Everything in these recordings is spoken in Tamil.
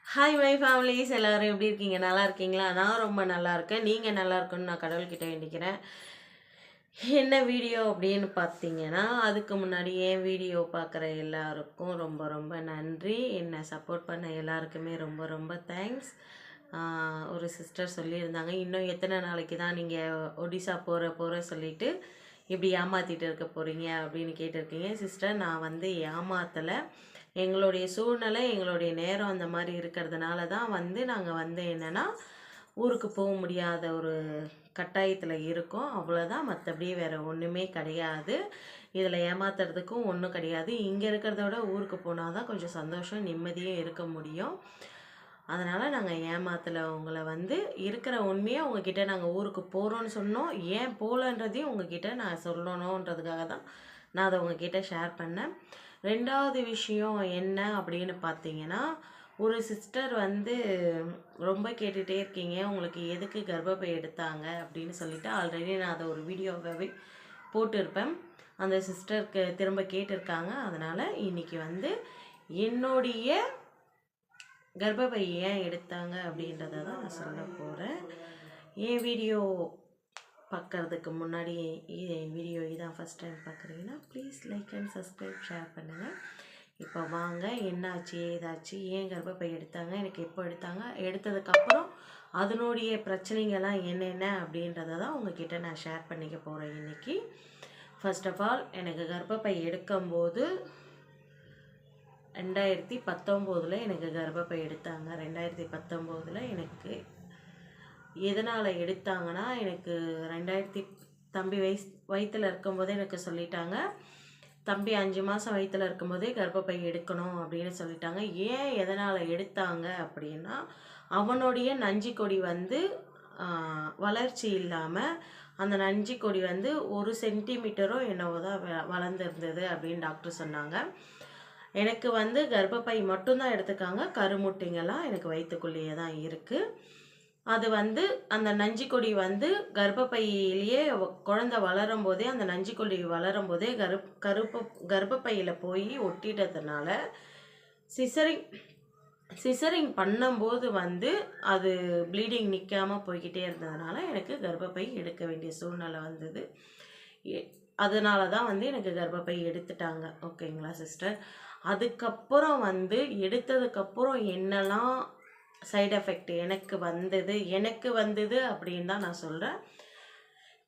ஹாய் மை ஃபேமிலிஸ் எல்லோரும் எப்படி இருக்கீங்க? நல்லா இருக்கீங்களா? நான் ரொம்ப நல்லா இருக்கேன். நீங்கள் நல்லா இருக்கணும்னு நான் கடவுள்கிட்ட வேண்டிக்கிறேன். என்ன வீடியோ அப்படின்னு பார்த்தீங்கன்னா, அதுக்கு முன்னாடி என் வீடியோ பார்க்குற எல்லாருக்கும் ரொம்ப ரொம்ப நன்றி. என்னை சப்போர்ட் பண்ண எல்லாருக்குமே ரொம்ப ரொம்ப தேங்க்ஸ். ஒரு சிஸ்டர் சொல்லியிருந்தாங்க, இன்னும் எத்தனை நாளைக்கு தான் நீங்கள் ஒடிசா போகிற சொல்லிட்டு இப்படி ஏமாற்றிட்டு இருக்க போகிறீங்க அப்படின்னு கேட்டிருக்கீங்க. சிஸ்டர், நான் வந்து ஏமாத்தலை. எங்களுடைய சூழ்நிலை, எங்களுடைய நேரம் அந்த மாதிரி இருக்கிறதுனால தான் வந்து நாங்கள் வந்து என்னென்னா ஊருக்கு போக முடியாத ஒரு கட்டாயத்தில் இருக்கோம். அவ்வளோதான், மற்றபடி வேறு ஒன்றுமே கிடையாது. இதில் ஏமாத்துறதுக்கும் ஒன்றும் கிடையாது. இங்கே இருக்கிறத விட ஊருக்கு போனால் தான் கொஞ்சம் சந்தோஷம், நிம்மதியும் இருக்க முடியும். அதனால் நாங்கள் ஏமாத்தலை உங்களை. வந்து இருக்கிற உண்மையை உங்ககிட்ட நாங்கள் ஊருக்கு போகிறோன்னு சொன்னோம். ஏன் போகலன்றதையும் உங்ககிட்ட நான் சொல்லணுன்றதுக்காக தான் நான் அதை உங்ககிட்ட ஷேர் பண்ணேன். ரெண்டாவது விஷயம் என்ன அப்படின்னு பார்த்தீங்கன்னா, ஒரு சிஸ்டர் வந்து ரொம்ப கேட்டுகிட்டே இருக்கீங்க, உங்களுக்கு எதுக்கு கர்ப்பப்பை எடுத்தாங்க அப்படின்னு சொல்லிட்டு. ஆல்ரெடி நான் அதை ஒரு வீடியோவாகவே போட்டிருப்பேன். அந்த சிஸ்டருக்கு திரும்ப கேட்டிருக்காங்க. அதனால் இன்றைக்கி வந்து என்னுடைய கர்ப்பப்பை ஏன் எடுத்தாங்க அப்படின்றத தான் நான் சொல்ல போகிறேன். என் வீடியோ பார்க்குறதுக்கு முன்னாடி என் வீடியோ இதான் ஃபஸ்ட் டைம் பார்க்குறீங்கன்னா please like and subscribe, share பண்ணுங்கள். இப்போ வாங்க, என்னாச்சு ஏதாச்சு, ஏன் கர்ப்பப்பை எடுத்தாங்க, எனக்கு எப்போ எடுத்தாங்க, எடுத்ததுக்கப்புறம் அதனுடைய பிரச்சனைகள்லாம் என்னென்ன அப்படின்றத தான் உங்ககிட்ட நான் ஷேர் பண்ணிக்க போகிறேன் இன்றைக்கி. ஃபர்ஸ்ட் ஆஃப் ஆல், எனக்கு கர்ப்பப்பை எடுக்கும்போது 2019 எனக்கு கர்ப்பப்பை எடுத்தாங்க. 2019 எனக்கு எதனால் எடுத்தாங்கன்னா, எனக்கு தம்பி வயிற்றில் இருக்கும்போதே எனக்கு சொல்லிட்டாங்க, தம்பி 5 மாதம் வயிற்றில் இருக்கும்போதே கர்ப்பப்பை எடுக்கணும் அப்படின்னு சொல்லிட்டாங்க. ஏன் எதனால் எடுத்தாங்க அப்படின்னா, அவனுடைய நஞ்சு கொடி வந்து வளர்ச்சி இல்லாமல் அந்த நஞ்சு கொடி வந்து 1 சென்டிமீட்டரோ என்னவோ தான் வளர்ந்துருந்தது அப்படின்னு டாக்டர் சொன்னாங்க. எனக்கு வந்து கர்ப்பப்பை மட்டும்தான் எடுத்துக்காங்க, கருமுட்டைங்கள்லாம் எனக்கு வயிற்றுக்குள்ளேயே தான் இருக்குது. அது வந்து அந்த நஞ்சு கொடி வந்து கர்ப்பப்பையிலேயே குழந்தை வளரும் போதே, அந்த நஞ்சு கொடி வளரும் போதே கர்ப்பப்பையில் போய் ஒட்டிட்டதுனால சிசரிங் பண்ணும்போது வந்து அது ப்ளீடிங் நிற்காமல் போய்கிட்டே இருந்ததுனால எனக்கு கர்ப்பப்பை எடுக்க வேண்டிய சூழ்நிலை வந்தது. அதனால தான் வந்து எனக்கு கர்ப்பப்பை எடுத்துட்டாங்க. ஓகேங்களா சிஸ்டர்? அதுக்கப்புறம் வந்து எடுத்ததுக்கப்புறம் என்னெல்லாம் சைடு எஃபெக்ட் எனக்கு வந்தது அப்படின்னு தான் நான் சொல்கிறேன்.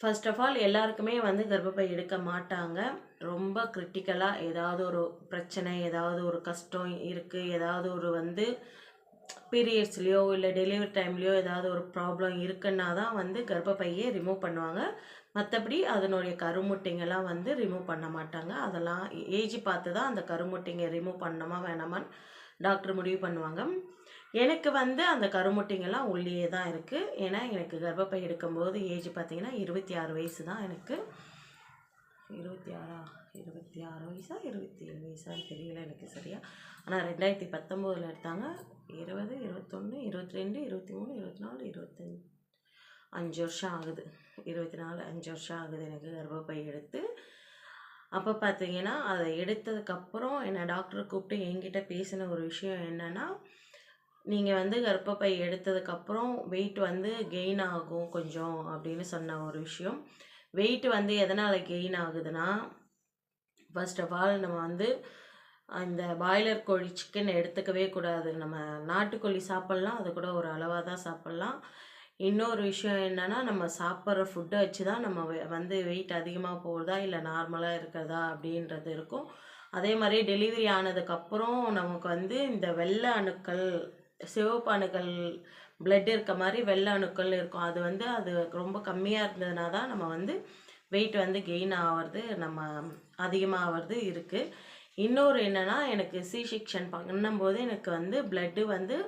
ஃபர்ஸ்ட் ஆஃப் ஆல், எல்லாருக்குமே வந்து கர்ப்பப்பை எடுக்க மாட்டாங்க. ரொம்ப கிரிட்டிக்கலாக ஏதாவது ஒரு பிரச்சனை, ஏதாவது ஒரு கஷ்டம் இருக்குது, ஏதாவது ஒரு வந்து பீரியட்ஸ்லேயோ இல்லை டெலிவரி டைம்லேயோ ஏதாவது ஒரு ப்ராப்ளம் இருக்குன்னா தான் வந்து கர்ப்பப்பையே ரிமூவ் பண்ணுவாங்க. மற்றபடி அதனுடைய கருமுட்டைங்கெல்லாம் வந்து ரிமூவ் பண்ண மாட்டாங்க. அதெல்லாம் ஏஜ் பார்த்து தான் அந்த கருமுட்டைங்க ரிமூவ் பண்ணணுமா வேணாமான்னு டாக்டர் முடிவு பண்ணுவாங்க. எனக்கு வந்து அந்த கருமுட்டைங்கெல்லாம் உள்ளே தான் இருக்குது. ஏன்னா எனக்கு கர்ப்பப்பை எடுக்கும்போது ஏஜ் பார்த்திங்கன்னா 26 வயசு தான் எனக்கு. 26 வயசா 27 வயசான்னு தெரியல எனக்கு சரியா. ஆனால் 2019 எடுத்தாங்க. 20, 21, 22, 23, 24, 25, 5 வருஷம் ஆகுது. 24, 5 வருஷம் ஆகுது எனக்கு கர்ப்பப்பை எடுத்து. அப்போ பார்த்தீங்கன்னா, அதை எடுத்ததுக்கப்புறம் என்னை டாக்டர் கூப்பிட்டு என்கிட்ட பேசின ஒரு விஷயம் என்னென்னா, நீங்கள் வந்து கர்ப்பப்பை எடுத்ததுக்கப்புறம் வெயிட் வந்து கெயின் ஆகும் கொஞ்சம் அப்படின்னு சொன்ன ஒரு விஷயம். வெயிட் வந்து எதனால் கெயின் ஆகுதுன்னா, ஃபர்ஸ்ட் ஆஃப் ஆல் நம்ம வந்து இந்த பாய்லர் கோழி சிக்கன் எடுத்துக்கவே கூடாது. நம்ம நாட்டுக்கோழி சாப்பிட்லாம், அது கூட ஒரு அளவாக தான் சாப்பிட்லாம். இன்னொரு விஷயம் என்னென்னா, நம்ம சாப்பிட்ற ஃபுட்டை வச்சு தான் நம்ம வந்து வெயிட் அதிகமாக போகுதா இல்லை நார்மலாக இருக்கிறதா அப்படின்றது இருக்கும். அதே மாதிரி டெலிவரி ஆனதுக்கப்புறம் நமக்கு வந்து இந்த வெள்ளை அணுக்கள், சிவப்பு அணுக்கள், பிளட் இருக்க மாதிரி வெள்ளை அணுக்கள் இருக்கும். அது ரொம்ப கம்மியாக இருந்ததுனா தான் நம்ம வந்து வெயிட் வந்து கெயின் ஆகிறது, நம்ம அதிகமாகிறது இருக்குது. இன்னொரு என்னென்னா, எனக்கு சி செக்ஷன் பண்ணும்போது எனக்கு வந்து பிளட்டு வந்து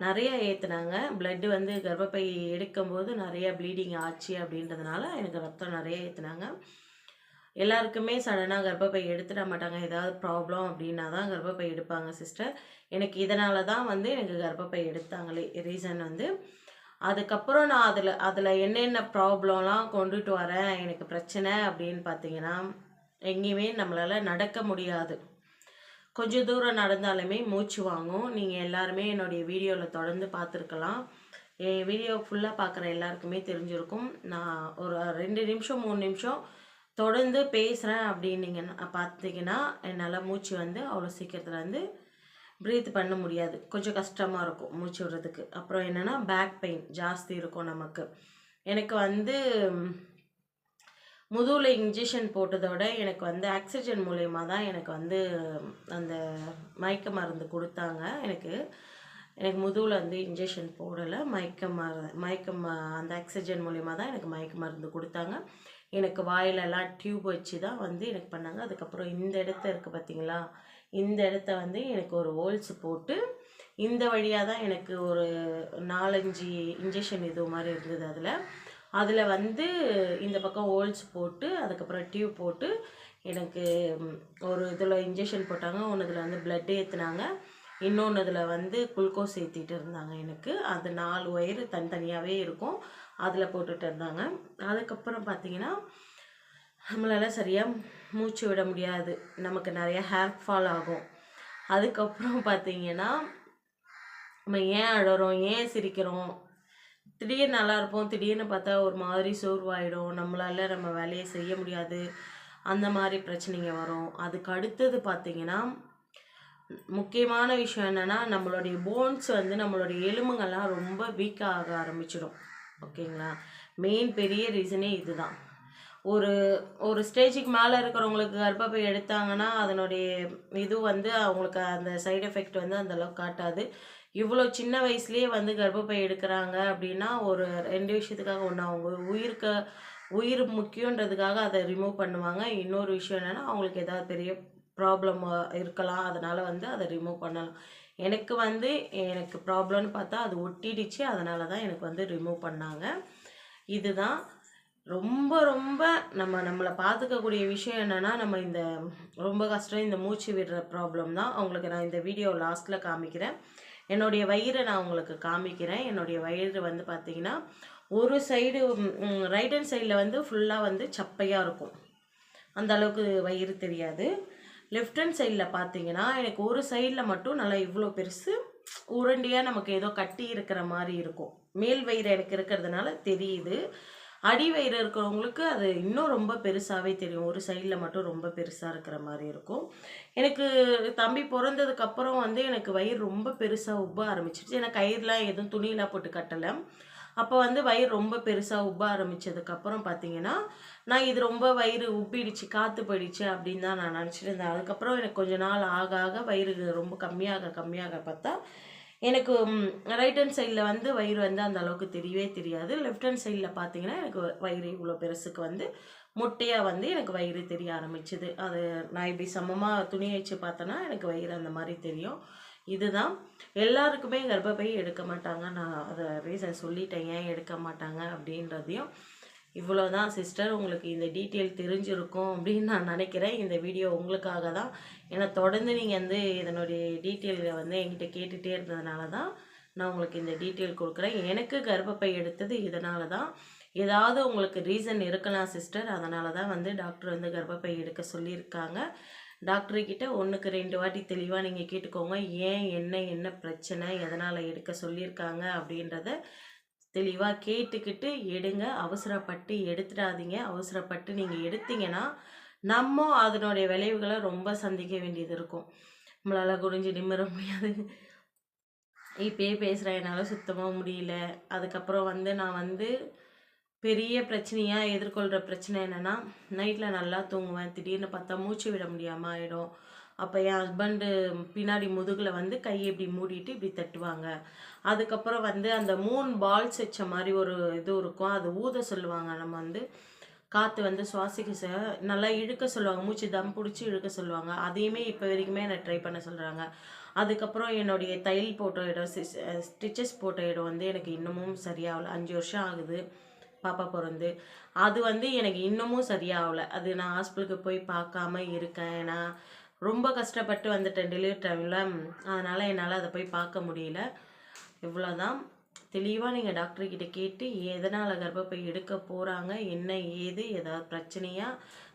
நிறைய ஏற்றுனாங்க. பிளட்டு வந்து கர்ப்பப்பை எடுக்கும்போது நிறைய ப்ளீடிங் ஆச்சு அப்படின்றதுனால எனக்கு ரத்தம் நிறைய ஏற்றுனாங்க. எல்லாருக்குமே சடனாக கர்ப்பப்பை எடுத்துட மாட்டாங்க. ஏதாவது ப்ராப்ளம் அப்படின்னா தான் கர்ப்பப்பை எடுப்பாங்க சிஸ்டர். எனக்கு இதனால தான் வந்து எனக்கு கர்ப்பப்பை எடுத்தாங்களே ரீசன் வந்து. அதுக்கப்புறம் நான் அதில் என்னென்ன ப்ராப்ளம்லாம் கொண்டுட்டு வரேன், எனக்கு பிரச்சனை அப்படின்னு பார்த்தீங்கன்னா, எங்கேயுமே நம்மளால் நடக்க முடியாது. கொஞ்சம் தூரம் நடந்தாலுமே மூச்சு வாங்கும். நீங்கள் எல்லாருமே என்னுடைய வீடியோவில் தொடர்ந்து பார்த்துருக்கலாம். என் வீடியோ ஃபுல்லாக பார்க்குற எல்லாருக்குமே தெரிஞ்சிருக்கும். நான் ஒரு 2 நிமிஷம் 3 நிமிஷம் தொடர்ந்து பேசுகிறேன் அப்படின்னீங்கன்னா பார்த்தீங்கன்னா என்னால் மூச்சு வந்து அவ்வளோ சீக்கிரத்தில் வந்து ப்ரீத் பண்ண முடியாது. கொஞ்சம் கஷ்டமாக இருக்கும் மூச்சு விடுறதுக்கு. அப்புறம் என்னென்னா பேக் பெயின் ஜாஸ்தி இருக்கும் நமக்கு. எனக்கு வந்து முதுகில் இன்ஜெக்ஷன் போட்டதோட எனக்கு வந்து ஆக்சிஜன் மூலயமா தான் எனக்கு வந்து அந்த மயக்க மருந்து கொடுத்தாங்க. எனக்கு முதுகில் வந்து இன்ஜெக்ஷன் போடலை. அந்த ஆக்சிஜன் மூலயமா தான் எனக்கு மயக்க மருந்து கொடுத்தாங்க. எனக்கு வாயிலெல்லாம் டியூப் வச்சு தான் வந்து எனக்கு பண்ணாங்க. அதுக்கப்புறம் இந்த இடத்த இருக்குது பார்த்தீங்களா, இந்த இடத்த வந்து எனக்கு ஒரு ஹோல்ஸ் போட்டு இந்த வழியாக தான் எனக்கு ஒரு 4-5 இன்ஜெக்ஷன் இது மாதிரி இருந்தது. அதில் வந்து இந்த பக்கம் ஹோல்ஸ் போட்டு அதுக்கப்புறம் டியூப் போட்டு எனக்கு ஒரு இதில் இன்ஜெக்ஷன் போட்டாங்க. ஒன்றுதில் வந்து பிளட் ஏற்றுனாங்க, இன்னொன்று இதில் வந்து குளுக்கோஸ் ஏற்றிட்டு இருந்தாங்க. எனக்கு அது 4 ஒயர் தனித்தனியாகவே இருக்கும், அதில் போட்டுட்டு இருந்தாங்க. அதுக்கப்புறம் பார்த்திங்கன்னா நம்மளால் சரியாக மூச்சு விட முடியாது, நமக்கு நிறைய ஹேர் ஃபால் ஆகும். அதுக்கப்புறம் பார்த்திங்கன்னா நம்ம ஏன் அழறோம், ஏன் சிரிக்கிறோம், திடீர்னு நல்லா இருப்போம், திடீர்னு பார்த்தா ஒரு மாதிரி சோர்வாயிடும், நம்மளால் நம்ம வேலையை செய்ய முடியாது, அந்த மாதிரி பிரச்சனைங்க வரும். அதுக்கு அடுத்தது பார்த்திங்கன்னா முக்கியமான விஷயம் என்னென்னா நம்மளுடைய போன்ஸ் வந்து நம்மளுடைய எலும்புங்கள்லாம் ரொம்ப வீக்காக ஆக ஆரம்பிச்சிடும். ஓகேங்களா, மெயின் பெரிய ரீசனே இதுதான். ஒரு ஸ்டேஜுக்கு மேலே இருக்கிறவங்களுக்கு கர்ப்பப்பை எடுத்தாங்கன்னா அதனுடைய இது வந்து அவங்களுக்கு அந்த சைடு எஃபெக்ட் வந்து அந்தளவுக்கு காட்டாது. இவ்வளோ சின்ன வயசுலேயே வந்து கர்ப்பப்பை எடுக்கிறாங்க அப்படின்னா ஒரு 2 விஷயத்துக்காக. ஒன்று அவங்க உயிர் முக்கியன்றதுக்காக அதை ரிமூவ் பண்ணுவாங்க. இன்னொரு விஷயம் என்னென்னா அவங்களுக்கு ஏதாவது பெரிய ப்ராப்ளம் இருக்கலாம், அதனால் வந்து அதை ரிமூவ் பண்ணலாம். எனக்கு ப்ராப்ளம்னு பார்த்தா அது ஒட்டிடுச்சு, அதனால தான் எனக்கு வந்து ரிமூவ் பண்ணாங்க. இதுதான் ரொம்ப ரொம்ப நம்மளை பார்த்துக்கக்கூடிய விஷயம் என்னென்னா நம்ம இந்த ரொம்ப கஷ்டம் இந்த மூச்சு விடுற ப்ராப்ளம் தான். அவங்களுக்கு நான் இந்த வீடியோ லாஸ்ட்டில் காமிக்கிறேன். என்னுடைய வயிறை நான் உங்களுக்கு காமிக்கிறேன். என்னுடைய வயிறு வந்து பார்த்திங்கன்னா ஒரு சைடு ரைட் ஹேண்ட் சைடில் வந்து ஃபுல்லாக வந்து சப்பையாக இருக்கும், அந்த அளவுக்கு வயிறு தெரியாது. லெஃப்ட் ஹேண்ட் சைடில் பார்த்தீங்கன்னா எனக்கு ஒரு சைடில் மட்டும் நல்லா இவ்வளோ பெருசு உருண்டையாக நமக்கு ஏதோ கட்டி இருக்கிற மாதிரி இருக்கும். மேல் வயிறு எனக்கு இருக்கிறதுனால தெரியுது. அடி வயிறு இருக்கிறவங்களுக்கு அது இன்னும் ரொம்ப பெருசாகவே தெரியும், ஒரு சைடில் மட்டும் ரொம்ப பெருசாக இருக்கிற மாதிரி இருக்கும். எனக்கு தம்பி பிறந்ததுக்கப்புறம் வந்து எனக்கு வயிறு ரொம்ப பெருசாக உப்ப ஆரம்பிச்சிருச்சு. ஏன்னா கயிறுலாம் எதுவும் துணியெலாம் போட்டு கட்டலை. அப்போ வந்து வயிறு ரொம்ப பெருசாக உப்ப ஆரம்பித்ததுக்கப்புறம் பார்த்தீங்கன்னா நான் இது ரொம்ப வயிறு உப்பிடுச்சு, காற்று போயிடுச்சு அப்படின்னு தான் நான் நினச்சிட்டு இருந்தேன். அதுக்கப்புறம் எனக்கு கொஞ்ச நாள் ஆக ஆக வயிறு ரொம்ப கம்மியாக பார்த்தா எனக்கு ரைட் ஹேண்ட் சைடில் வந்து வயிறு வந்து அந்த அளவுக்கு தெரியவே தெரியாது. லெஃப்ட் ஹேண்ட் சைடில் பார்த்தீங்கன்னா எனக்கு வயிறு இவ்வளோ பெருசுக்கு வந்து முட்டையாக வந்து எனக்கு வயிறு தெரிய ஆரம்பிச்சுது. அது நான் இப்படி சமமாக துணி வச்சு பார்த்தேன்னா எனக்கு வயிறு அந்த மாதிரி தெரியும். இதுதான் எல்லாருக்குமே கர்ப்பப்பை எடுக்க மாட்டாங்க. நான் அதை ரீசன் சொல்லிட்டேன் ஏன் எடுக்க மாட்டாங்க அப்படின்றதையும். இவ்வளோதான் சிஸ்டர், உங்களுக்கு இந்த டீட்டெயில் தெரிஞ்சிருக்கும் அப்படின்னு நான் நினைக்கிறேன். இந்த வீடியோ உங்களுக்காக தான். ஏன்னா தொடர்ந்து நீங்கள் வந்து இதனுடைய டீட்டெயிலை வந்து என்கிட்ட கேட்டுகிட்டே இருந்ததுனால தான் நான் உங்களுக்கு இந்த டீட்டெயில் கொடுக்குறேன். எனக்கு கர்ப்பப்பை எடுத்தது இதனால தான். ஏதாவது உங்களுக்கு ரீசன் இருக்கலாம் சிஸ்டர், அதனால தான் வந்து டாக்டர் வந்து கர்ப்பப்பை எடுக்க சொல்லியிருக்காங்க. டாக்டர்கிட்ட 1க்கு 2 வாட்டி தெளிவாக நீங்கள் கேட்டுக்கோங்க. ஏன் என்ன பிரச்சனை, எதனால் எடுக்க சொல்லியிருக்காங்க அப்படின்றத தெளிவாக கேட்டுக்கிட்டு எடுங்க. அவசரப்பட்டு எடுத்துடாதீங்க. அவசரப்பட்டு நீங்கள் எடுத்தீங்கன்னா நம்ம அதனுடைய விளைவுகளை ரொம்ப சந்திக்க வேண்டியது இருக்கும். நம்மளால் குனிஞ்சு நிமிர முடியாது. இப்பயே பேசுகிறேன், என்னால் சுத்தமாக முடியல. அதுக்கப்புறம் வந்து நான் வந்து பெரிய பிரச்சனையாக எதிர்கொள்கிற பிரச்சனை என்னென்னா நைட்டில் நல்லா தூங்குவேன், திடீர்னு பார்த்தா மூச்சு விட முடியாமல் ஆகிடும். அப்போ என் ஹஸ்பண்டு பின்னாடி முதுகில் வந்து கையை இப்படி மூடிட்டு இப்படி தட்டுவாங்க. அதுக்கப்புறம் வந்து அந்த 3 பால்ஸ் வச்ச மாதிரி ஒரு இது இருக்கும், அது ஊத சொல்லுவாங்க. நம்ம வந்து காற்று வந்து சுவாசிக்க நல்லா இழுக்க சொல்லுவாங்க, மூச்சு தம் பிடிச்சி இழுக்க சொல்லுவாங்க. அதையுமே இப்போ வரைக்குமே என்னை ட்ரை பண்ண சொல்கிறாங்க. அதுக்கப்புறம் என்னுடைய தையல் போட்ட இடம் ஸ்டிச்சஸ் போட்ட இடம் வந்து எனக்கு இன்னமும் சரியாகல. 5 வருஷம் ஆகுது பாப்பா பிறந்து. அது வந்து எனக்கு இன்னமும் சரியாகல. அது நான் ஹாஸ்பிட்டலுக்கு போய் பார்க்காம இருக்கேன். ஏன்னா ரொம்ப கஷ்டப்பட்டு வந்துட்டேன் டெலிவரி டைமில், அதனால் என்னால் அதை போய் பார்க்க முடியல. இவ்வளோதான். தெளிவாக நீங்கள் டாக்டர்கிட்ட கேட்டு எதனால் கர்ப்பப்பை எடுக்க போகிறாங்க, என்ன ஏது, ஏதாவது பிரச்சனையா,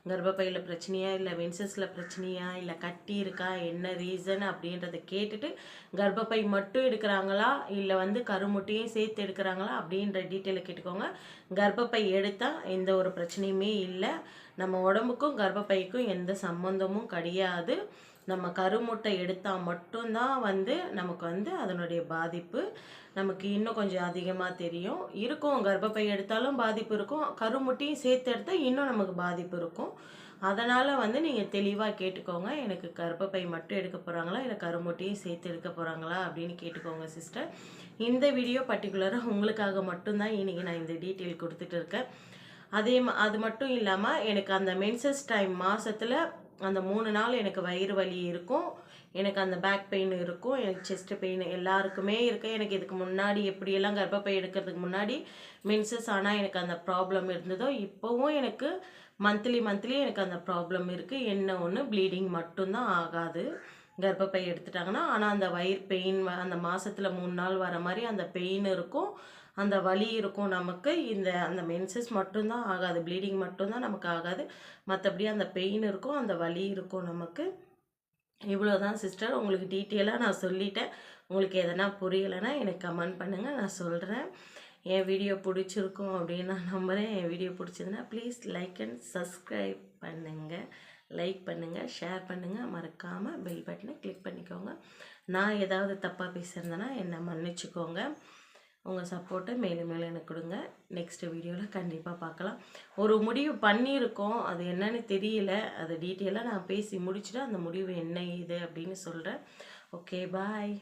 கர்ப்பப்பையில் பிரச்சனையா, இல்லை மென்சஸில் பிரச்சனையா, இல்லை கட்டி இருக்கா, என்ன ரீசன் அப்படின்றத கேட்டுட்டு கர்ப்பப்பை மட்டும் எடுக்கிறாங்களா இல்லை வந்து கருமுட்டையும் சேர்த்து எடுக்கிறாங்களா அப்படின்ற டீட்டெயிலை கேட்டுக்கோங்க. கர்ப்பப்பை எடுத்தால் எந்த ஒரு பிரச்சனையுமே இல்லை. நம்ம உடம்புக்கும் கர்ப்பப்பைக்கும் எந்த சம்மந்தமும் கிடையாது. நம்ம கருமுட்டை எடுத்தால் மட்டும்தான் வந்து நமக்கு வந்து அதனுடைய பாதிப்பு நமக்கு இன்னும் கொஞ்சம் அதிகமாக தெரியும் இருக்கும். கர்ப்பப்பை எடுத்தாலும் பாதிப்பு இருக்கும், கருமுட்டையும் சேர்த்து எடுத்தால் இன்னும் நமக்கு பாதிப்பு இருக்கும். அதனால் வந்து நீங்கள் தெளிவாக கேட்டுக்கோங்க. எனக்கு கர்ப்பப்பை மட்டும் எடுக்க போகிறாங்களா இல்லை கருமுட்டையும் சேர்த்து எடுக்க போகிறாங்களா அப்படின்னு கேட்டுக்கோங்க சிஸ்டர். இந்த வீடியோ பர்டிகுலராக உங்களுக்காக மட்டும்தான் இன்றைக்கி நான் இந்த டீட்டெயில் கொடுத்துட்டு இருக்கேன். அது மட்டும் இல்லாமல் எனக்கு அந்த மென்சஸ் டைம் மாதத்தில் அந்த 3 நாள் எனக்கு வயிறு வலி இருக்கும், எனக்கு அந்த பேக் பெயின் இருக்கும், எனக்கு செஸ்ட் பெயின் எல்லாருக்குமே இருக்குது. எனக்கு இதுக்கு முன்னாடி எப்படியெல்லாம் கர்ப்பப்பை எடுக்கிறதுக்கு முன்னாடி மென்சஸ் ஆனால் எனக்கு அந்த ப்ராப்ளம் இருந்ததோ இப்போவும் எனக்கு மந்த்லி எனக்கு அந்த ப்ராப்ளம் இருக்குது. என்ன ஒன்று ப்ளீடிங் மட்டும்தான் ஆகாது கர்ப்பப்பை எடுத்துட்டாங்கன்னா. ஆனால் அந்த வயிறு பெயின் அந்த மாதத்தில் 3 நாள் வர மாதிரி அந்த பெயின் இருக்கும், அந்த வலி இருக்கும் நமக்கு. அந்த மென்சஸ் மட்டும்தான் ஆகாது, ப்ளீடிங் மட்டும்தான் நமக்கு ஆகாது. மற்றபடி அந்த பெயின் இருக்கும், அந்த வலி இருக்கும் நமக்கு. இவ்வளோதான் சிஸ்டர். உங்களுக்கு டீட்டெயிலாக நான் சொல்லிட்டேன். உங்களுக்கு எதனா புரியலைன்னா எனக்கு கமெண்ட் பண்ணுங்கள், நான் சொல்கிறேன். என் வீடியோ பிடிச்சிருக்கும் அப்படின்னு நான் நம்புகிறேன். என் வீடியோ பிடிச்சதுன்னா ப்ளீஸ் லைக் அண்ட் சப்ஸ்கிரைப் பண்ணுங்கள், லைக் பண்ணுங்கள், ஷேர் பண்ணுங்கள், மறக்காமல் பெல் பட்டனை கிளிக் பண்ணிக்கோங்க. நான் ஏதாவது தப்பாக பேசியிருந்தேன்னா என்னை மன்னிச்சுக்கோங்க. உங்கள் சப்போர்ட்டை மேலும் மேலும் எனக்கு கொடுங்க. நெக்ஸ்ட் வீடியோவில் கண்டிப்பாக பார்க்கலாம். ஒரு முடிவு பண்ணியிருக்கோம், அது என்னன்னு தெரியல. அது டீட்டெயிலாக நான் பேசி முடிச்சுட்டு அந்த முடிவு என்ன இது அப்படின்னு சொல்கிறேன். ஓகே, பாய்.